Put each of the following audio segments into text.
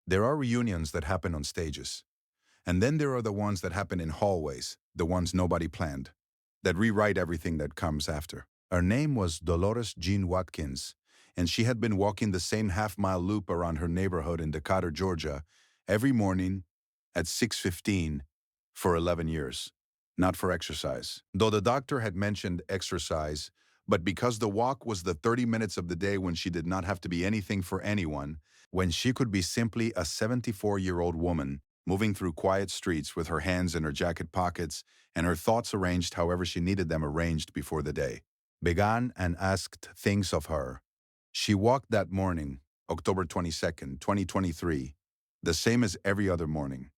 There are reunions that happen on stages. And then there are the ones that happen in hallways, the ones nobody planned, that rewrite everything that comes after. Her name was Dolores Jean Watkins, and she had been walking the same half-mile loop around her neighborhood in Decatur, Georgia, every morning at 6:15 for 11 years. Not for exercise. Though the doctor had mentioned exercise, but because the walk was the 30 minutes of the day when she did not have to be anything for anyone, when she could be simply a 74-year-old woman moving through quiet streets with her hands in her jacket pockets and her thoughts arranged however she needed them arranged before the day. Began and asked things of her. She walked that morning, October 22nd, 2023, the same as every other morning.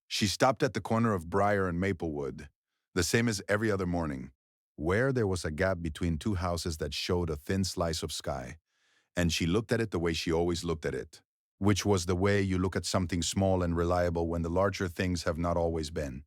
She stopped at the corner of Briar and Maplewood, the same as every other morning, where there was a gap between two houses that showed a thin slice of sky, and she looked at it the way she always looked at it, which was the way you look at something small and reliable when the larger things have not always been.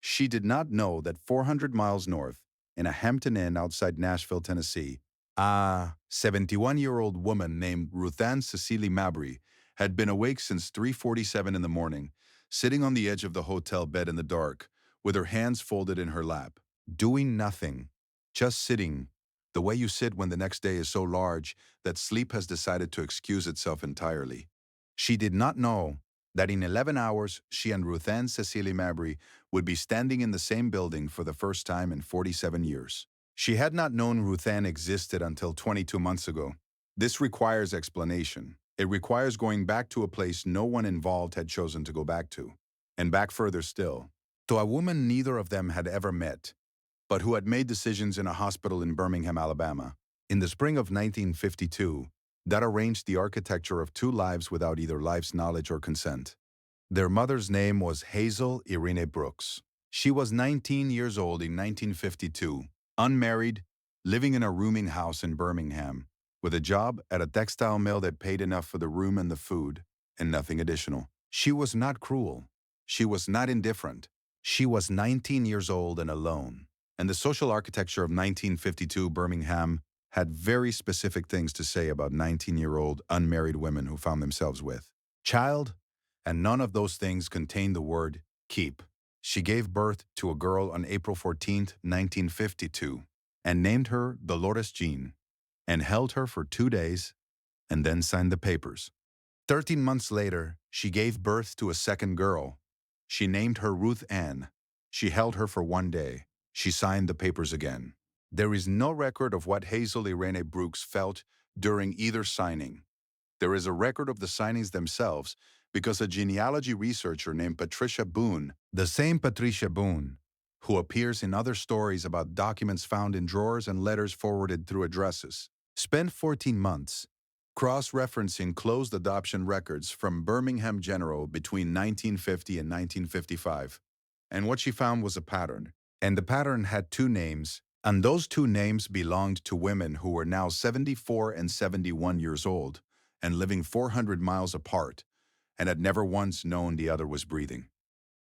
She did not know that 400 miles north, in a Hampton Inn outside Nashville, Tennessee, a 71-year-old woman named Ruthann Cecily Mabry had been awake since 3:47 in the morning, sitting on the edge of the hotel bed in the dark, with her hands folded in her lap, doing nothing, just sitting, the way you sit when the next day is so large that sleep has decided to excuse itself entirely. She did not know that in 11 hours she and Ruthann Cecily Mabry would be standing in the same building for the first time in 47 years. She had not known Ruthann existed until 22 months ago. This requires explanation. It requires going back to a place no one involved had chosen to go back to, and back further still, to a woman neither of them had ever met, but who had made decisions in a hospital in Birmingham, Alabama, in the spring of 1952, that arranged the architecture of two lives without either life's knowledge or consent. Their mother's name was Hazel Irene Brooks. She was 19 years old in 1952, unmarried, living in a rooming house in Birmingham, with a job at a textile mill that paid enough for the room and the food, and nothing additional. She was not cruel. She was not indifferent. She was 19 years old and alone. And the social architecture of 1952 Birmingham had very specific things to say about 19-year-old unmarried women who found themselves with child, and none of those things contained the word keep. She gave birth to a girl on April 14, 1952, and named her Dolores Jean, and held her for 2 days, and then signed the papers. 13 months later, she gave birth to a second girl. She named her Ruth Ann. She held her for 1 day. She signed the papers again. There is no record of what Hazel Irene Brooks felt during either signing. There is a record of the signings themselves because a genealogy researcher named Patricia Boone, the same Patricia Boone, who appears in other stories about documents found in drawers and letters forwarded through addresses, spent 14 months cross-referencing closed adoption records from Birmingham General between 1950 and 1955. And what she found was a pattern. And the pattern had two names, and those two names belonged to women who were now 74 and 71 years old and living 400 miles apart and had never once known the other was breathing.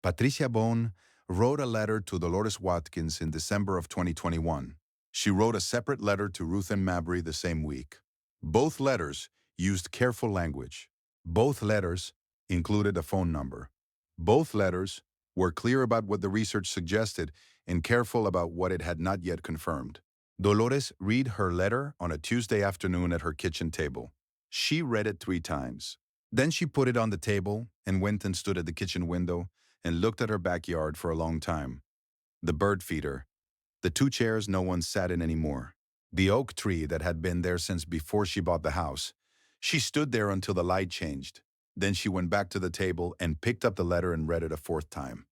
Patricia Boone wrote a letter to Dolores Watkins in December of 2021. She wrote a separate letter to Ruthann Mabry the same week. Both letters used careful language. Both letters included a phone number. Both letters were clear about what the research suggested and careful about what it had not yet confirmed. Dolores read her letter on a Tuesday afternoon at her kitchen table. She read it 3 times. Then she put it on the table and went and stood at the kitchen window and looked at her backyard for a long time. The bird feeder, the 2 chairs no one sat in anymore, the oak tree that had been there since before she bought the house. She stood there until the light changed. Then she went back to the table and picked up the letter and read it a 4th time.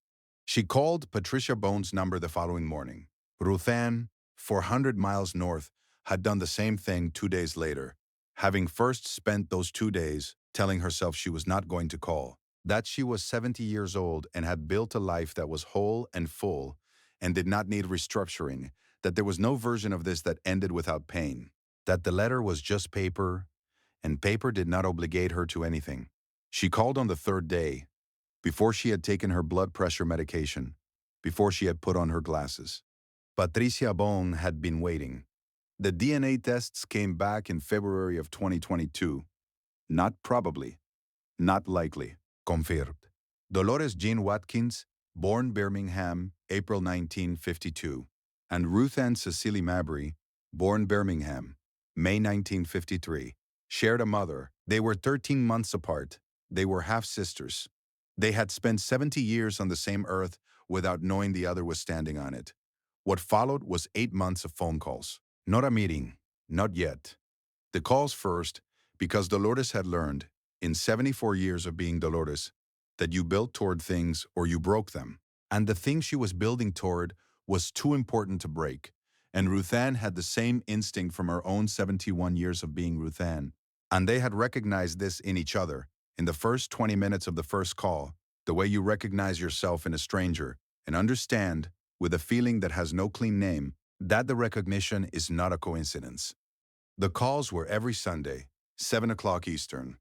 She called Patricia Bone's number the following morning. Ruthann, 400 miles north, had done the same thing 2 days later, having first spent those 2 days telling herself she was not going to call, that she was 70 years old and had built a life that was whole and full and did not need restructuring, that there was no version of this that ended without pain, that the letter was just paper, and paper did not obligate her to anything. She called on the 3rd day, before she had taken her blood pressure medication, before she had put on her glasses. Patricia Boone had been waiting. The DNA tests came back in February of 2022. Not probably, not likely. Confirmed. Dolores Jean Watkins, born Birmingham, April 1952, and Ruth Ann Cecily Mabry, born Birmingham, May 1953, shared a mother. They were 13 months apart. They were half-sisters. They had spent 70 years on the same earth without knowing the other was standing on it. What followed was 8 months of phone calls. Not a meeting. Not yet. The calls first, because Dolores had learned, in 74 years of being Dolores, that you built toward things or you broke them. And the thing she was building toward was too important to break. And Ruth Ann had the same instinct from her own 71 years of being Ruth Ann. And they had recognized this in each other. In the first 20 minutes of the first call, the way you recognize yourself in a stranger and understand, with a feeling that has no clean name, that the recognition is not a coincidence. The calls were every Sunday, 7 o'clock Eastern.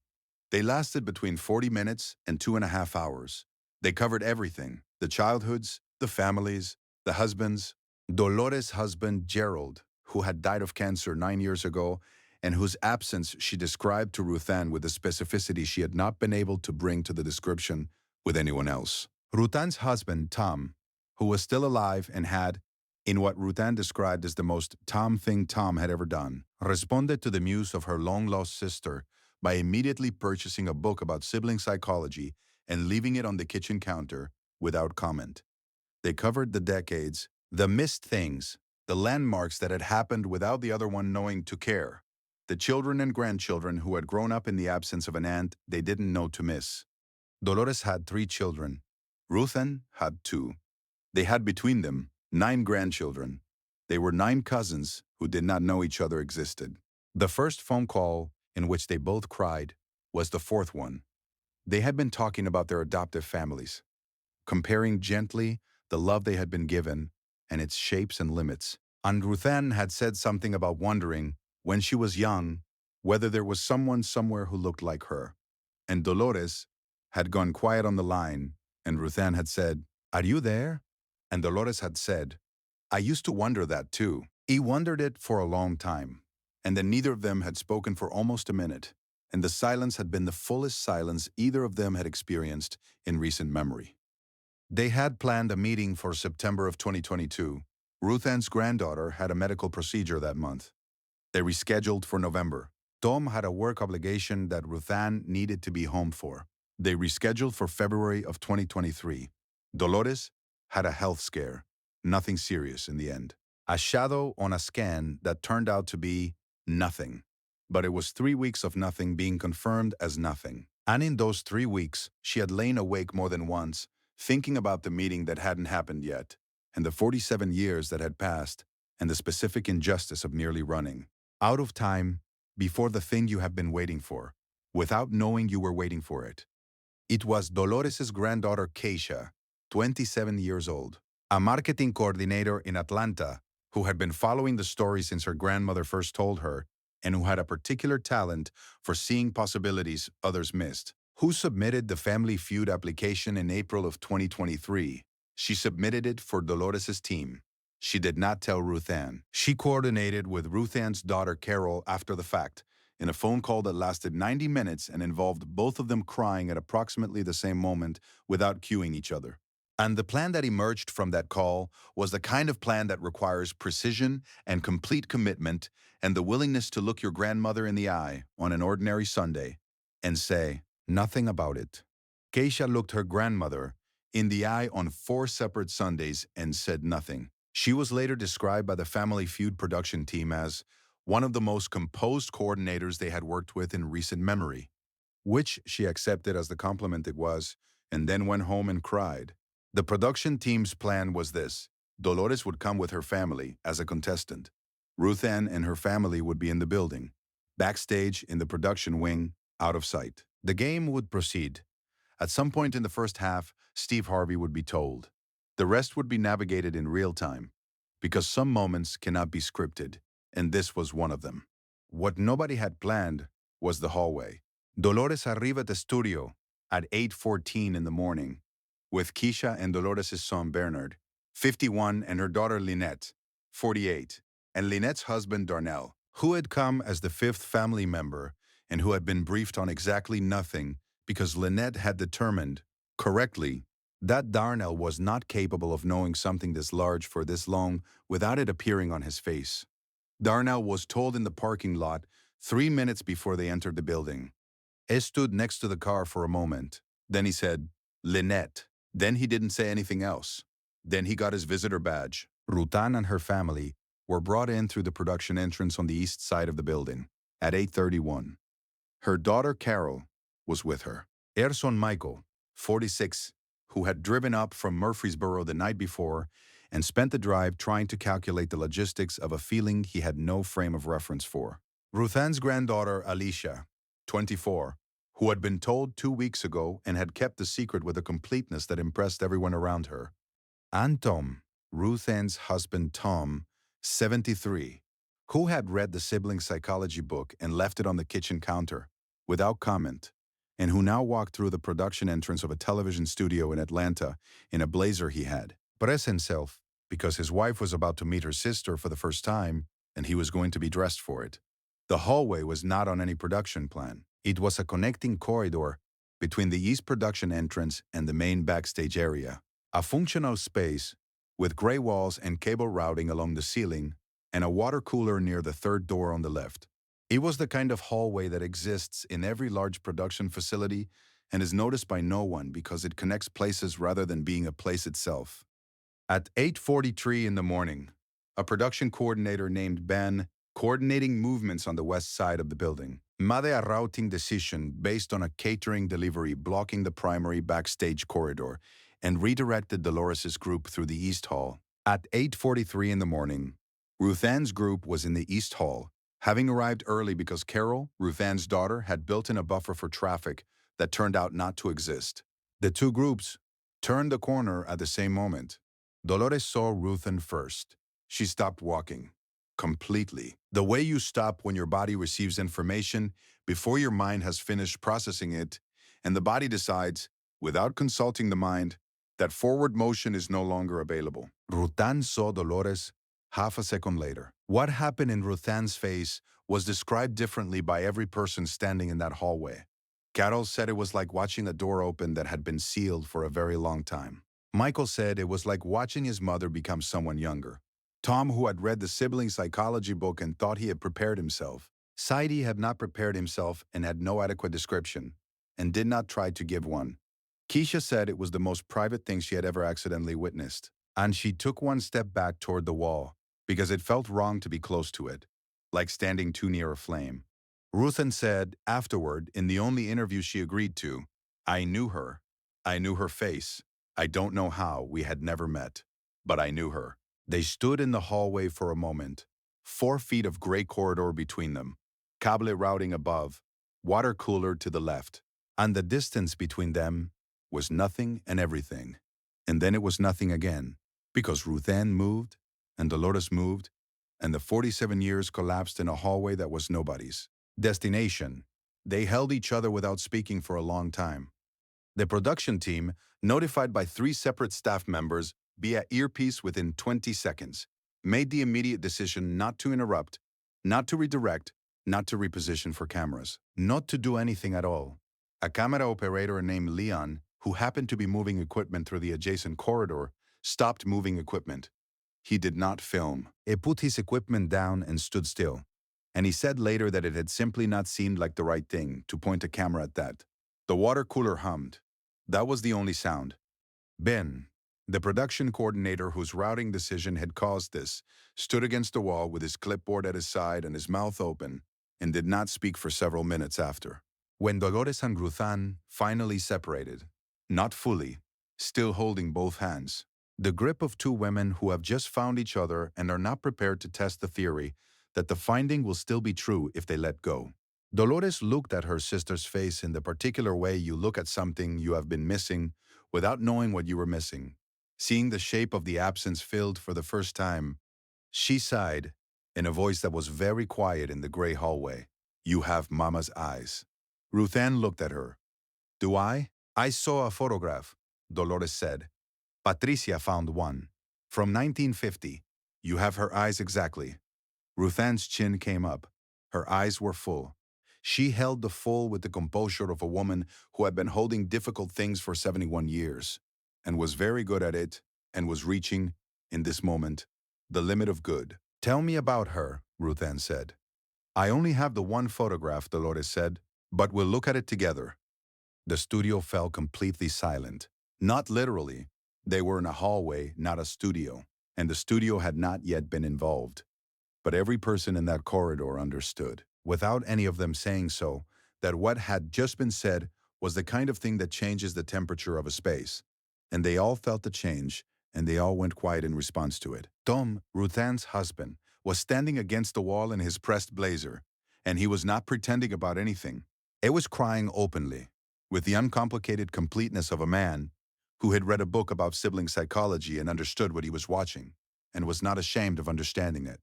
They lasted between 40 minutes and 2.5 hours. They covered everything: the childhoods, the families, the husbands. Dolores' husband, Gerald, who had died of cancer 9 years ago, and whose absence she described to Ruth Ann with a specificity she had not been able to bring to the description with anyone else. Ruth Ann's husband, Tom, who was still alive and had, in what Ruth Ann described as the most Tom thing Tom had ever done, responded to the muse of her long-lost sister by immediately purchasing a book about sibling psychology and leaving it on the kitchen counter without comment. They covered the decades, the missed things, the landmarks that had happened without the other one knowing to care, the children and grandchildren who had grown up in the absence of an aunt they didn't know to miss. Dolores had 3 children. Ruth Ann had 2. They had between them 9 grandchildren. They were 9 cousins who did not know each other existed. The first phone call, in which they both cried, was the 4th one. They had been talking about their adoptive families, comparing gently the love they had been given and its shapes and limits. And Ruth Ann had said something about wondering, when she was young, whether there was someone somewhere who looked like her. And Dolores had gone quiet on the line, and Ruth Ann had said, "Are you there?" And Dolores had said, "I used to wonder that too." He wondered it for a long time, and then neither of them had spoken for almost a minute, and the silence had been the fullest silence either of them had experienced in recent memory. They had planned a meeting for September of 2022. Ruth Ann's granddaughter had a medical procedure that month. They rescheduled for November. Tom had a work obligation that Ruth Ann needed to be home for. They rescheduled for February of 2023. Dolores had a health scare, nothing serious in the end. A shadow on a scan that turned out to be nothing. But it was 3 weeks of nothing being confirmed as nothing. And in those 3 weeks, she had lain awake more than once, thinking about the meeting that hadn't happened yet, and the 47 years that had passed, and the specific injustice of nearly running out of time before the thing you have been waiting for, without knowing you were waiting for it. It was Dolores' granddaughter Keisha, 27 years old, a marketing coordinator in Atlanta who had been following the story since her grandmother first told her, and who had a particular talent for seeing possibilities others missed, who submitted the Family Feud application in April of 2023. She submitted it for Dolores' team. She did not tell Ruth Ann. She coordinated with Ruth Ann's daughter Carol after the fact, in a phone call that lasted 90 minutes and involved both of them crying at approximately the same moment without cueing each other. And the plan that emerged from that call was the kind of plan that requires precision and complete commitment and the willingness to look your grandmother in the eye on an ordinary Sunday and say nothing about it. Keisha looked her grandmother in the eye on 4 separate Sundays and said nothing. She was later described by the Family Feud production team as one of the most composed coordinators they had worked with in recent memory, which she accepted as the compliment it was, and then went home and cried. The production team's plan was this: Dolores would come with her family as a contestant. Ruth Ann and her family would be in the building, backstage in the production wing, out of sight. The game would proceed. At some point in the first half, Steve Harvey would be told. The rest would be navigated in real time, because some moments cannot be scripted, and this was one of them. What nobody had planned was the hallway. Dolores arrived at the studio at 8:14 in the morning, with Keisha and Dolores' son Bernard, 51, and her daughter Lynette, 48, and Lynette's husband Darnell, who had come as the 5th family member and who had been briefed on exactly nothing because Lynette had determined, correctly, that Darnell was not capable of knowing something this large for this long without it appearing on his face. Darnell was told in the parking lot 3 minutes before they entered the building. He stood next to the car for a moment. Then he said, Lynette. Then he didn't say anything else. Then he got his visitor badge. Rutan and her family were brought in through the production entrance on the east side of the building at 8:31. Her daughter Carol was with her. Her son Michael, 46, who had driven up from Murfreesboro the night before and spent the drive trying to calculate the logistics of a feeling he had no frame of reference for. Ruthan's granddaughter Alicia, 24, who had been told 2 weeks ago and had kept the secret with a completeness that impressed everyone around her. And Tom, Ruthan's husband Tom, 73, who had read the sibling psychology book and left it on the kitchen counter, without comment, and who now walked through the production entrance of a television studio in Atlanta in a blazer he had, dressed himself, because his wife was about to meet her sister for the first time, and he was going to be dressed for it. The hallway was not on any production plan. It was a connecting corridor between the east production entrance and the main backstage area. A functional space with gray walls and cable routing along the ceiling and a water cooler near the third door on the left. It was the kind of hallway that exists in every large production facility and is noticed by no one because it connects places rather than being a place itself. At 8:43 in the morning, a production coordinator named Ben coordinating movements on the west side of the building made a routing decision based on a catering delivery blocking the primary backstage corridor and redirected Dolores's group through the East Hall. At 8:43 in the morning, Ruthan's group was in the East Hall, having arrived early because Carol, Ruthan's daughter, had built in a buffer for traffic that turned out not to exist. The two groups turned the corner at the same moment. Dolores saw Ruthan first. She stopped walking. Completely. The way you stop when your body receives information before your mind has finished processing it, and the body decides, without consulting the mind, that forward motion is no longer available. Ruthan saw Dolores half a second later. What happened in Ruthan's face was described differently by every person standing in that hallway. Carol said it was like watching a door open that had been sealed for a very long time. Michael said it was like watching his mother become someone younger. Tom, who had read the sibling psychology book and thought he had prepared himself, sighed he had not prepared himself and had no adequate description, and did not try to give one. Keisha said it was the most private thing she had ever accidentally witnessed, and she took one step back toward the wall, because it felt wrong to be close to it, like standing too near a flame. Ruthan said, afterward, in the only interview she agreed to, I knew her. I knew her face. I don't know how, we had never met, but I knew her. They stood in the hallway for a moment, 4 feet of gray corridor between them, cable routing above, water cooler to the left, and the distance between them was nothing and everything. And then it was nothing again, because Ruthan moved, and Dolores moved, and the 47 years collapsed in a hallway that was nobody's destination. They held each other without speaking for a long time. The production team, notified by 3 separate staff members via earpiece within 20 seconds, made the immediate decision not to interrupt, not to redirect, not to reposition for cameras, not to do anything at all. A camera operator named Leon, who happened to be moving equipment through the adjacent corridor, stopped moving equipment. He did not film. He put his equipment down and stood still, and he said later that it had simply not seemed like the right thing to point a camera at that. The water cooler hummed. That was the only sound. Ben, the production coordinator whose routing decision had caused this, stood against the wall with his clipboard at his side and his mouth open, and did not speak for several minutes after. When Dolores and Ruthan finally separated, not fully, still holding both hands, the grip of 2 women who have just found each other and are not prepared to test the theory that the finding will still be true if they let go. Dolores looked at her sister's face in the particular way you look at something you have been missing without knowing what you were missing. Seeing the shape of the absence filled for the first time, she sighed in a voice that was very quiet in the gray hallway. You have Mama's eyes. Ruthan looked at her. Do I? I saw a photograph, Dolores said. Patricia found one. From 1950. You have her eyes exactly. Ruthan's chin came up. Her eyes were full. She held the full with the composure of a woman who had been holding difficult things for 71 years, and was very good at it, and was reaching, in this moment, the limit of good. "Tell me about her," Ruth Ann said. "I only have the one photograph," Dolores said, "but we'll look at it together." The studio fell completely silent. Not literally. They were in a hallway, not a studio, and the studio had not yet been involved. But every person in that corridor understood, without any of them saying so, that what had just been said was the kind of thing that changes the temperature of a space. And they all felt the change, and they all went quiet in response to it. Tom, Ruth Ann's husband, was standing against the wall in his pressed blazer, and he was not pretending about anything. He was crying openly, with the uncomplicated completeness of a man who had read a book about sibling psychology and understood what he was watching, and was not ashamed of understanding it.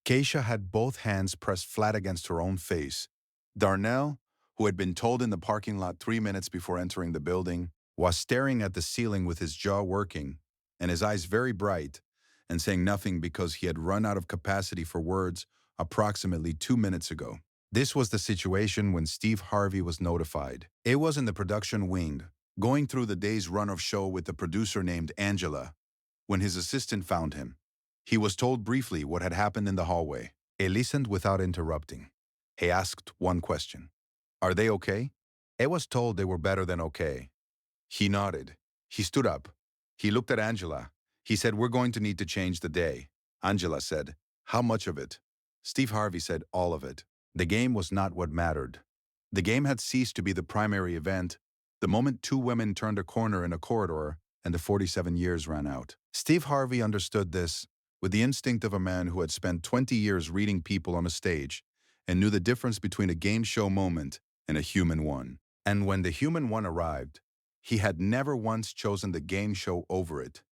Keisha had both hands pressed flat against her own face. Darnell, who had been told in the parking lot 3 minutes before entering the building, was staring at the ceiling with his jaw working and his eyes very bright, and saying nothing because he had run out of capacity for words approximately 2 minutes ago. This was the situation when Steve Harvey was notified. It was in the production wing, going through the day's run of show with the producer named Angela, when his assistant found him. He was told briefly what had happened in the hallway. He listened without interrupting. He asked one question. "Are they okay?" He was told they were better than okay. He nodded. He stood up. He looked at Angela. He said, "We're going to need to change the day." Angela said, "How much of it?" Steve Harvey said, "All of it." The game was not what mattered. The game had ceased to be the primary event the moment two women turned a corner in a corridor and the 47 years ran out. Steve Harvey understood this with the instinct of a man who had spent 20 years reading people on a stage and knew the difference between a game show moment and a human one. And when the human one arrived, he had never once chosen the game show over it.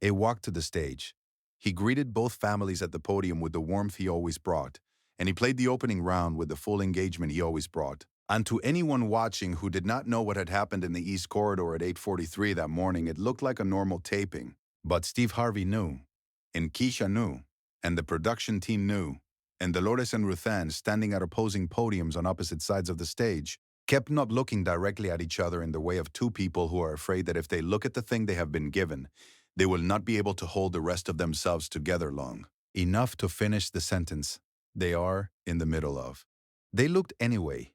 He walked to the stage. He greeted both families at the podium with the warmth he always brought, and he played the opening round with the full engagement he always brought. And to anyone watching who did not know what had happened in the East Corridor at 8:43 that morning, it looked like a normal taping. But Steve Harvey knew, and Keisha knew, and the production team knew, and Dolores and Ruth Ann, standing at opposing podiums on opposite sides of the stage, kept not looking directly at each other in the way of two people who are afraid that if they look at the thing they have been given, they will not be able to hold the rest of themselves together long enough to finish the sentence they are in the middle of. They looked anyway.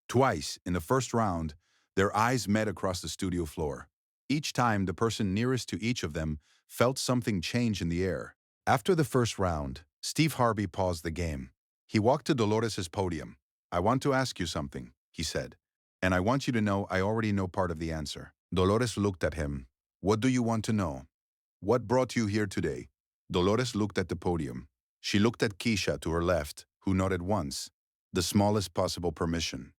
Twice, in the first round, their eyes met across the studio floor. Each time, the person nearest to each of them felt something change in the air. After the first round, Steve Harvey paused the game. He walked to Dolores' podium. "I want to ask you something," he said, "and I want you to know I already know part of the answer." Dolores looked at him. "What do you want to know? What brought you here today?" Dolores looked at the podium. She looked at Keisha to her left, who nodded once, the smallest possible permission.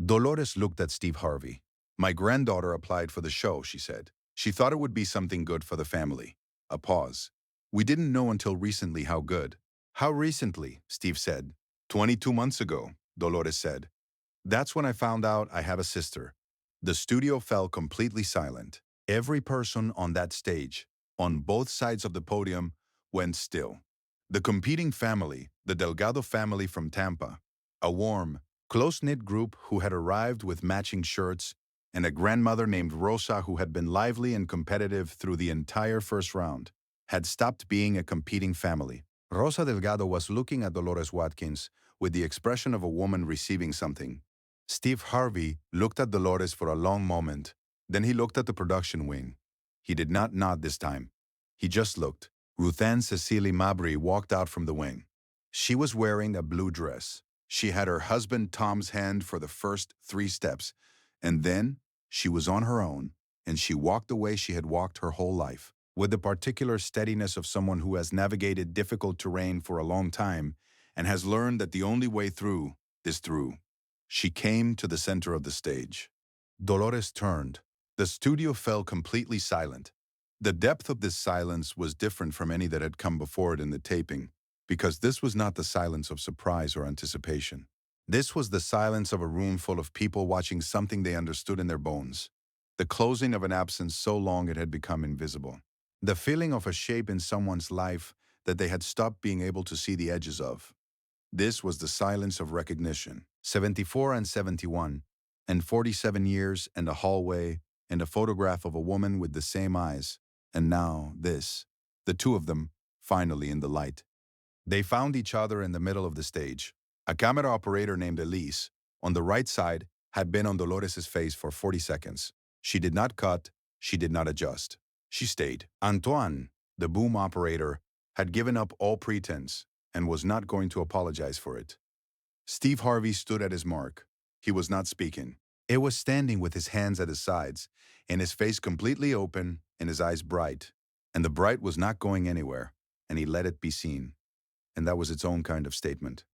Dolores looked at Steve Harvey. "My granddaughter applied for the show," she said. "She thought it would be something good for the family." A pause. "We didn't know until recently how good." "How recently?" Steve said. 22 months ago," Dolores said. "That's when I found out I have a sister." The studio fell completely silent. Every person on that stage, on both sides of the podium, went still. The competing family, the Delgado family from Tampa, a warm, close-knit group who had arrived with matching shirts, and a grandmother named Rosa who had been lively and competitive through the entire first round, had stopped being a competing family. Rosa Delgado was looking at Dolores Watkins with the expression of a woman receiving something. Steve Harvey looked at Dolores for a long moment. Then he looked at the production wing. He did not nod this time. He just looked. Ruth Ann Cecily Mabry walked out from the wing. She was wearing a blue dress. She had her husband Tom's hand for the first 3 steps, and then she was on her own, and she walked the way she had walked her whole life, with the particular steadiness of someone who has navigated difficult terrain for a long time and has learned that the only way through is through. She came to the center of the stage. Dolores turned. The studio fell completely silent. The depth of this silence was different from any that had come before it in the taping, because this was not the silence of surprise or anticipation. This was the silence of a room full of people watching something they understood in their bones. The closing of an absence so long it had become invisible. The feeling of a shape in someone's life that they had stopped being able to see the edges of. This was the silence of recognition. 74 and 71, and 47 years and a hallway and a photograph of a woman with the same eyes. And now this. The two of them, finally in the light. They found each other in the middle of the stage. A camera operator named Elise, on the right side, had been on Dolores's face for 40 seconds. She did not cut, she did not adjust. She stayed. Antoine, the boom operator, had given up all pretense and was not going to apologize for it. Steve Harvey stood at his mark. He was not speaking. It was standing with his hands at his sides, and his face completely open and his eyes bright. And the bright was not going anywhere, and he let it be seen. And that was its own kind of statement.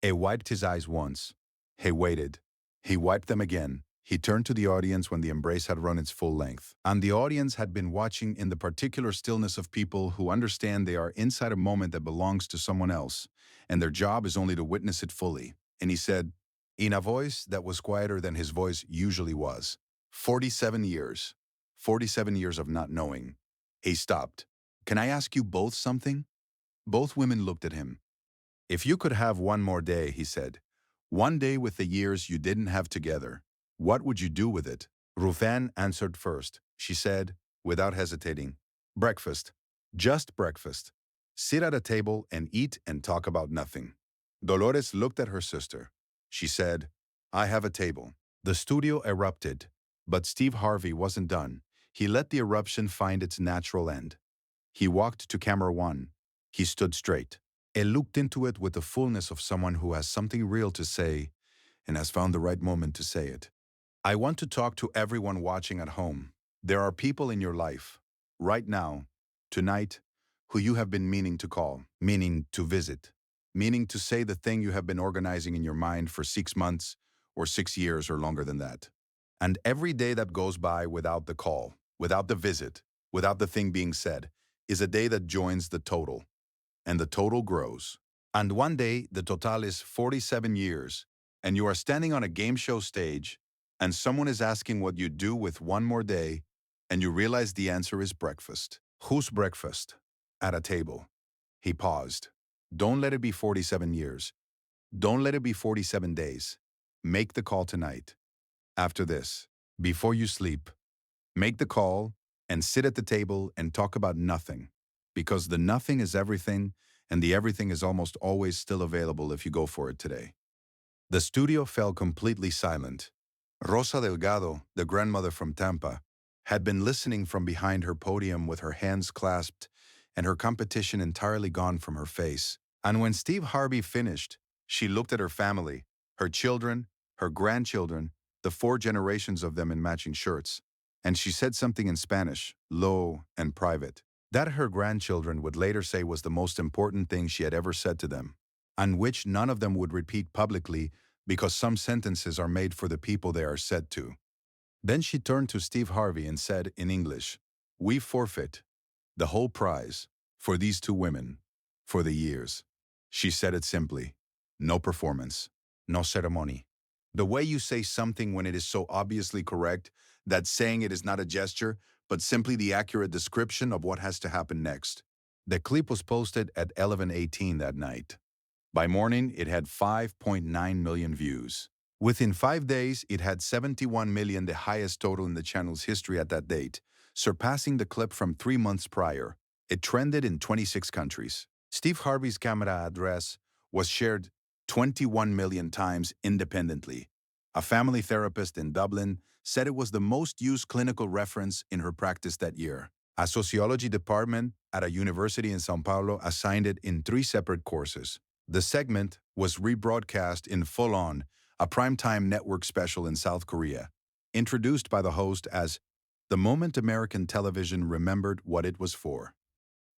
He wiped his eyes once. He waited. He wiped them again. He turned to the audience when the embrace had run its full length. And the audience had been watching in the particular stillness of people who understand they are inside a moment that belongs to someone else, and their job is only to witness it fully. And he said, in a voice that was quieter than his voice usually was, 47 years. 47 years of not knowing. He stopped. Can I ask you both something? Both women looked at him. If you could have one more day, he said, one day with the years you didn't have together, what would you do with it? Ruthann answered first. She said, without hesitating, breakfast. Just breakfast. Sit at a table and eat and talk about nothing. Dolores looked at her sister. She said, I have a table. The studio erupted, but Steve Harvey wasn't done. He let the eruption find its natural end. He walked to camera one. He stood straight. He looked into it with the fullness of someone who has something real to say and has found the right moment to say it. I want to talk to everyone watching at home. There are people in your life, right now, tonight, who you have been meaning to call, meaning to visit, meaning to say the thing you have been organizing in your mind for 6 months or 6 years or longer than that. And every day that goes by without the call, without the visit, without the thing being said, is a day that joins the total. And the total grows. And one day, the total is 47 years, and you are standing on a game show stage, and someone is asking what you do with one more day, and you realize the answer is breakfast. Whose breakfast? At a table. He paused. Don't let it be 47 years. Don't let it be 47 days. Make the call tonight. After this, before you sleep, make the call and sit at the table and talk about nothing. Because the nothing is everything, and the everything is almost always still available if you go for it today. The studio fell completely silent. Rosa Delgado, the grandmother from Tampa, had been listening from behind her podium with her hands clasped and her competition entirely gone from her face. And when Steve Harvey finished, she looked at her family, her children, her grandchildren, the 4 generations of them in matching shirts, and she said something in Spanish, low and private, that her grandchildren would later say was the most important thing she had ever said to them, and which none of them would repeat publicly because some sentences are made for the people they are said to. Then she turned to Steve Harvey and said in English, we forfeit the whole prize for these 2 women, for the years. She said it simply. No performance, no ceremony. The way you say something when it is so obviously correct that saying it is not a gesture, but simply the accurate description of what has to happen next. The clip was posted at 11:18 that night. By morning, it had 5.9 million views. Within 5 days, it had 71 million, the highest total in the channel's history at that date, surpassing the clip from 3 months prior. It trended in 26 countries. Steve Harvey's camera address was shared 21 million times independently. A family therapist in Dublin said it was the most used clinical reference in her practice that year. A sociology department at a university in São Paulo assigned it in 3 separate courses. The segment was rebroadcast in Full On, a primetime network special in South Korea, introduced by the host as the moment American television remembered what it was for.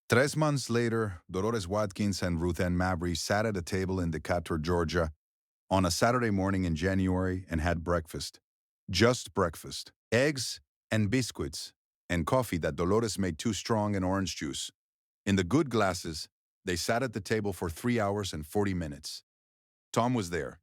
3 months later, Dolores Watkins and Ruthann Mabry sat at a table in Decatur, Georgia, on a Saturday morning in January and had breakfast. Just breakfast. Eggs and biscuits and coffee that Dolores made too strong and orange juice. In the good glasses, they sat at the table for 3 hours and 40 minutes. Tom was there.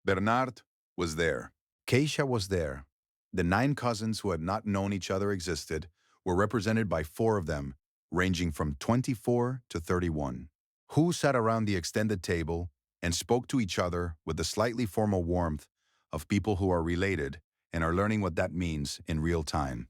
Bernard was there. Keisha was there. The 9 cousins who had not known each other existed were represented by 4 of them, ranging from 24 to 31. Who sat around the extended table, and spoke to each other with the slightly formal warmth of people who are related and are learning what that means in real time.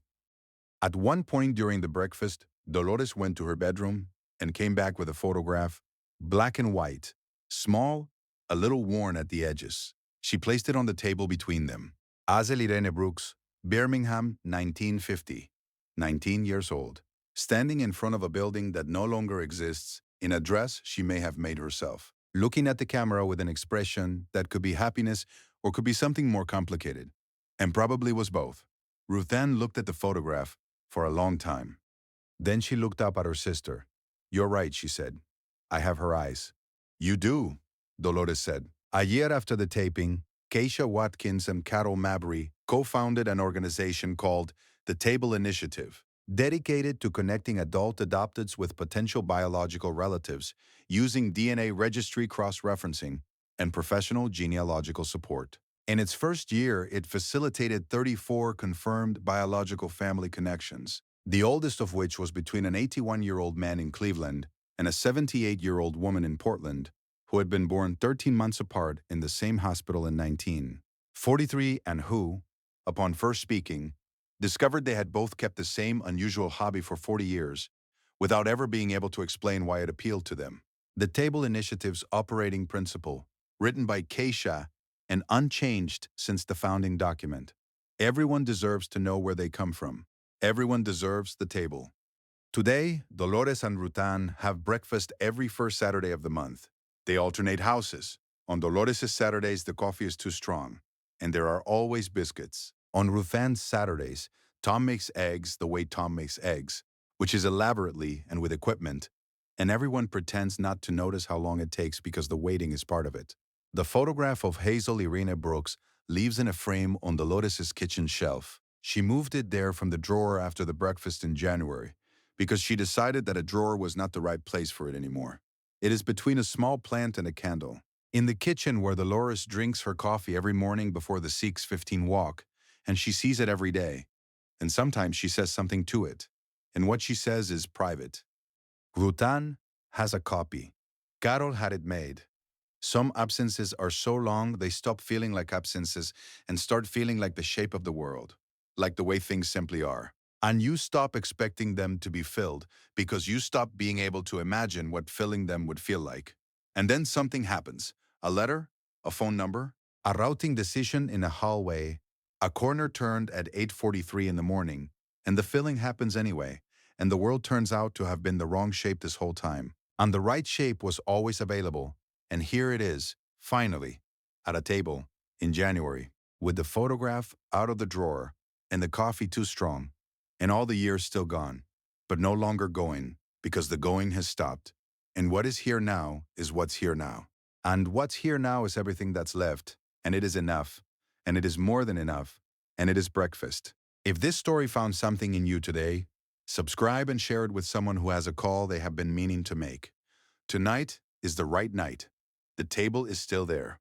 At one point during the breakfast, Dolores went to her bedroom and came back with a photograph, black and white, small, a little worn at the edges. She placed it on the table between them. Hazel Irene Brooks, Birmingham, 1950, 19 years old, standing in front of a building that no longer exists in a dress she may have made herself, looking at the camera with an expression that could be happiness or could be something more complicated, and probably was both. Ruth Ann looked at the photograph for a long time. Then she looked up at her sister. "You're right," she said. "I have her eyes." "You do," Dolores said. A year after the taping, Keisha Watkins and Carol Mabry co-founded an organization called the Table Initiative, dedicated to connecting adult adopteds with potential biological relatives using DNA registry cross-referencing and professional genealogical support. In its first year, it facilitated 34 confirmed biological family connections, the oldest of which was between an 81-year-old man in Cleveland and a 78-year-old woman in Portland, who had been born 13 months apart in the same hospital in 1943 and who, upon first speaking, discovered they had both kept the same unusual hobby for 40 years without ever being able to explain why it appealed to them. The Table Initiative's operating principle, written by Keisha and unchanged since the founding document: everyone deserves to know where they come from. Everyone deserves the table. Today, Dolores and Rutan have breakfast every first Saturday of the month. They alternate houses. On Dolores' Saturdays, the coffee is too strong, and there are always biscuits. On Ruthan's Saturdays, Tom makes eggs the way Tom makes eggs, which is elaborately and with equipment, and everyone pretends not to notice how long it takes because the waiting is part of it. The photograph of Hazel Irene Brooks lives in a frame on Dolores' kitchen shelf. She moved it there from the drawer after the breakfast in January, because she decided that a drawer was not the right place for it anymore. It is between a small plant and a candle. In the kitchen where Dolores drinks her coffee every morning before the 6:15 walk, and she sees it every day. And sometimes she says something to it. And what she says is private. Rutan has a copy. Carol had it made. Some absences are so long they stop feeling like absences and start feeling like the shape of the world, like the way things simply are. And you stop expecting them to be filled because you stop being able to imagine what filling them would feel like. And then something happens. A letter, a phone number, a routing decision in a hallway, a corner turned at 8:43 in the morning, and the filling happens anyway, and the world turns out to have been the wrong shape this whole time. And the right shape was always available, and here it is, finally, at a table, in January, with the photograph out of the drawer, and the coffee too strong, and all the years still gone, but no longer going, because the going has stopped. And what is here now is what's here now. And what's here now is everything that's left, and it is enough, and it is more than enough, and it is breakfast. If this story found something in you today, subscribe and share it with someone who has a call they have been meaning to make. Tonight is the right night. The table is still there.